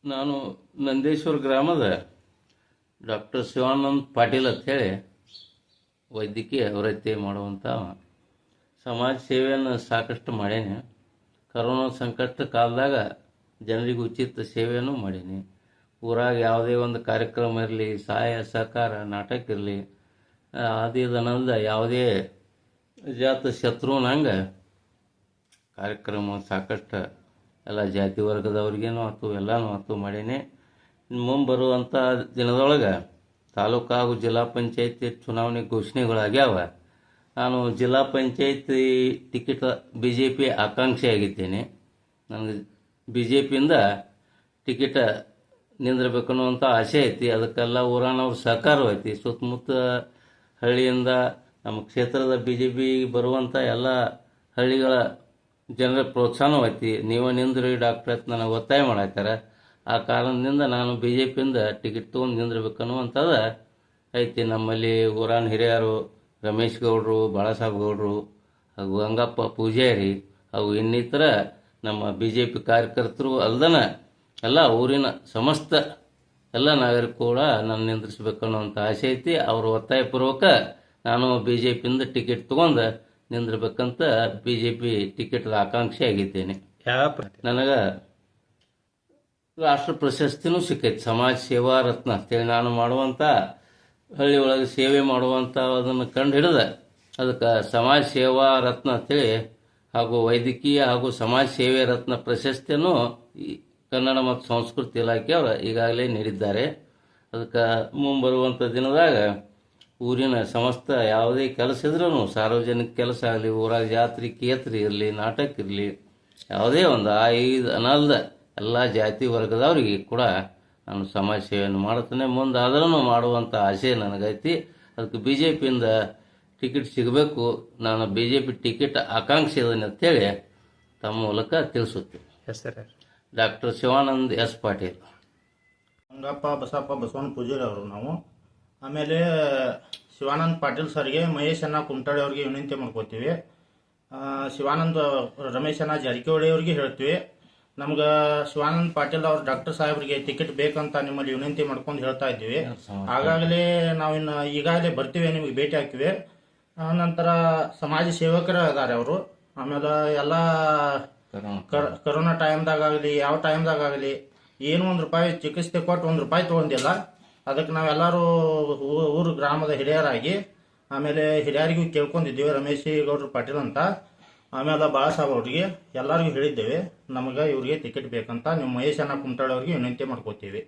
ನಾನು ನಂದೇಶ್ವರ ಗ್ರಾಮದ ಡಾಕ್ಟರ್ ಶಿವಾನಂದ್ ಪಾಟೀಲ್ ಅಂಥೇಳಿ ವೈದ್ಯಕೀಯ ವೃತ್ತಿ ಮಾಡುವಂಥ ಸಮಾಜ ಸೇವೆಯನ್ನು ಸಾಕಷ್ಟು ಮಾಡೇನೆ. ಕರೋನಾ ಸಂಕಷ್ಟ ಕಾಲದಾಗ ಜನರಿಗೆ ಉಚಿತ ಸೇವೆಯನ್ನು ಮಾಡೀನಿ. ಊರಾಗ ಯಾವುದೇ ಒಂದು ಕಾರ್ಯಕ್ರಮ ಇರಲಿ, ಸಹಾಯ ಸಹಕಾರ ನಾಟಕ ಇರಲಿ, ಆದಿದನಲ್ದ ಯಾವುದೇ ಜಾತ ಶತ್ರುನಂಗೆ ಕಾರ್ಯಕ್ರಮ ಸಾಕಷ್ಟು ಎಲ್ಲ ಜಾತಿ ವರ್ಗದವ್ರಿಗೇನು ಆಯ್ತು, ಎಲ್ಲನೂ ಆಯ್ತು ಮಾಡೀನಿ. ಮುಂಬರುವಂಥ ದಿನದೊಳಗೆ ತಾಲೂಕು ಹಾಗೂ ಜಿಲ್ಲಾ ಪಂಚಾಯತಿ ಚುನಾವಣೆ ಘೋಷಣೆಗಳಾಗ್ಯಾವ. ನಾನು ಜಿಲ್ಲಾ ಪಂಚಾಯತಿ ಟಿಕೆಟ್ BJP ಆಕಾಂಕ್ಷಿ ಆಗಿದ್ದೇನೆ. ನನಗೆ BJPಯಿಂದ ಟಿಕೆಟ್ ನಿಂದಿರಬೇಕನ್ನುವಂಥ ಆಸೆ ಐತಿ. ಅದಕ್ಕೆಲ್ಲ ಊರಾನವ್ರ ಸಹಕಾರ ಐತಿ. ಸುತ್ತಮುತ್ತ ಹಳ್ಳಿಯಿಂದ ನಮ್ಮ ಕ್ಷೇತ್ರದ BJP ಬರುವಂಥ ಎಲ್ಲ ಹಳ್ಳಿಗಳ ಜನರ ಪ್ರೋತ್ಸಾಹನೂ ಐತಿ. ನೀವು ನಿಂದ್ರಿ ಡಾಕ್ಟ್ರ್ ಅಂತ ನನಗೆ ಒತ್ತಾಯ ಮಾಡಾಕ್ತಾರೆ. ಆ ಕಾರಣದಿಂದ ನಾನು BJPಯಿಂದ ಟಿಕೆಟ್ ತೊಗೊಂಡು ನಿಂದಿರ್ಬೇಕನ್ನುವಂಥದ್ದು ಐತಿ. ನಮ್ಮಲ್ಲಿ ಊರಾನ ಹಿರಿಯರು ರಮೇಶ್ ಗೌಡರು, ಬಾಳಾಸಾಹೇಬ್ ಗೌಡರು ಹಾಗೂ ಗಂಗಪ್ಪ ಪೂಜಾರಿ ಹಾಗೂ ಇನ್ನಿತರ ನಮ್ಮ BJP ಕಾರ್ಯಕರ್ತರು ಅಲ್ದನ ಎಲ್ಲ ಊರಿನ ಸಮಸ್ತ ಎಲ್ಲ ನಾಗರಿಕರು ಕೂಡ ನಾನು ನಿಂದ್ರಿಸ್ಬೇಕನ್ನುವಂಥ ಆಸೆ ಐತಿ. ಅವ್ರ ಒತ್ತಾಯಪೂರ್ವಕ ನಾನು BJPಯಿಂದ ಟಿಕೆಟ್ ತೊಗೊಂಡು ನಿಂದಿರ್ಬೇಕಂತ BJP ಟಿಕೆಟ್ ಆಕಾಂಕ್ಷಿ ಆಗಿದ್ದೇನೆ. ನನಗೆ ರಾಷ್ಟ್ರ ಪ್ರಶಸ್ತಿನೂ ಸಿಕ್ಕೈತಿ. ಸಮಾಜ ಸೇವಾ ರತ್ನ ಅಂತೇಳಿ ನಾನು ಮಾಡುವಂಥ ಹಳ್ಳಿ ಒಳಗೆ ಸೇವೆ ಮಾಡುವಂಥ ಅದನ್ನು ಕಂಡು ಹಿಡಿದ ಅದಕ್ಕೆ ಸಮಾಜ ಸೇವಾ ರತ್ನ ಅಂತೇಳಿ ಹಾಗೂ ವೈದ್ಯಕೀಯ ಹಾಗೂ ಸಮಾಜ ಸೇವೆ ರತ್ನ ಪ್ರಶಸ್ತಿಯನ್ನು ಕನ್ನಡ ಮತ್ತು ಸಂಸ್ಕೃತಿ ಇಲಾಖೆಯವರು ಈಗಾಗಲೇ ನೀಡಿದ್ದಾರೆ. ಅದಕ್ಕೆ ಮುಂಬರುವಂಥ ದಿನದಾಗ ಊರಿನ ಸಮಸ್ತ ಯಾವುದೇ ಕೆಲಸ ಇದ್ರೂ, ಸಾರ್ವಜನಿಕ ಕೆಲಸ ಆಗಲಿ, ಊರಾಗ ಜಾತ್ರೆ ಕೇತ್ರಿ ಇರಲಿ, ನಾಟಕ ಇರಲಿ, ಯಾವುದೇ ಒಂದು ಅನಲ್ದ ಎಲ್ಲ ಜಾತಿ ವರ್ಗದವ್ರಿಗೆ ಕೂಡ ನಾನು ಸಮಾಜ ಸೇವೆಯನ್ನು ಮಾಡುತ್ತೇನೆ. ಮುಂದಾದ್ರೂ ಮಾಡುವಂಥ ಆಸೆ ನನಗೈತಿ. ಅದಕ್ಕೆ BJPಯಿಂದ ಟಿಕೆಟ್ ಸಿಗಬೇಕು, ನಾನು BJP ಟಿಕೆಟ್ ಆಕಾಂಕ್ಷಿ ಇದನ್ನು ಅಂತೇಳಿ ತಮ್ಮ ಮೂಲಕ ತಿಳಿಸುತ್ತೇನೆ. ಹೆಸರು ಡಾಕ್ಟರ್ ಶಿವಾನಂದ್ S. ಪಾಟೀಲ್. ಗಂಗಪ್ಪ ಬಸಪ್ಪ ಬಸವಣ್ಣ ಪೂಜಾರಿ ಅವರು ನಾವು. ಆಮೇಲೆ ಶಿವಾನಂದ್ ಪಾಟೀಲ್ ಸರ್ಗೆ ಮಹೇಶ್ ಅಣ್ಣ ಕುಮಟಾಳಿ ಅವ್ರಿಗೆ ವಿನಂತಿ ಮಾಡ್ಕೋತೀವಿ. ಶಿವಾನಂದ್ ರಮೇಶ್ ಅಣ್ಣ ಜಾರಕಿಹೊಳಿ ಅವ್ರಿಗೆ ಹೇಳ್ತೀವಿ, ನಮ್ಗೆ ಶಿವಾನಂದ್ ಪಾಟೀಲ್ ಅವ್ರ ಡಾಕ್ಟರ್ ಸಾಹೇಬ್ರಿಗೆ ಟಿಕೆಟ್ ಬೇಕಂತ ನಿಮ್ಮಲ್ಲಿ ವಿನಂತಿ ಮಾಡ್ಕೊಂಡು ಹೇಳ್ತಾ ಇದ್ದೀವಿ. ಆಗಾಗಲೇ ನಾವಿನ್ನು ಈಗಾಗಲೇ ಬರ್ತೀವಿ, ನಿಮಗೆ ಭೇಟಿ ಹಾಕಿವಿ. ನಂತರ ಸಮಾಜ ಸೇವಕರ ಅದಾರೆ ಅವರು. ಆಮೇಲೆ ಎಲ್ಲ ಕರೋನಾ ಟೈಮ್ದಾಗಲಿ ಯಾವ ಟೈಮ್ದಾಗಲಿ ಏನು ₹1 ಚಿಕಿತ್ಸೆ ಕೊಟ್ಟು ₹1 ತೊಗೊಂಡಿಲ್ಲ. ಅದಕ್ಕೆ ನಾವೆಲ್ಲರೂ ಊರು ಗ್ರಾಮದ ಹಿರಿಯರಾಗಿ ಆಮೇಲೆ ಹಿರಿಯರಿಗೂ ಕೇಳ್ಕೊಂಡಿದ್ದೀವಿ, ರಮೇಶ್ ಗೌಡ್ರ ಪಾಟೀಲ್ ಅಂತ, ಆಮೇಲೆ ಬಾಳಾಸಾಹೇಬ್ ಅವ್ರಿಗೆ ಎಲ್ಲರಿಗೂ ಹೇಳಿದ್ದೇವೆ ನಮಗೆ ಇವ್ರಿಗೆ ಟಿಕೆಟ್ ಬೇಕಂತ. ನೀವು ಮಹೇಶ್ ಅಣ್ಣ ಕುಮಟಾಳಿ ಅವ್ರಿಗೆ ವಿನಂತಿ ಮಾಡ್ಕೋತೀವಿ.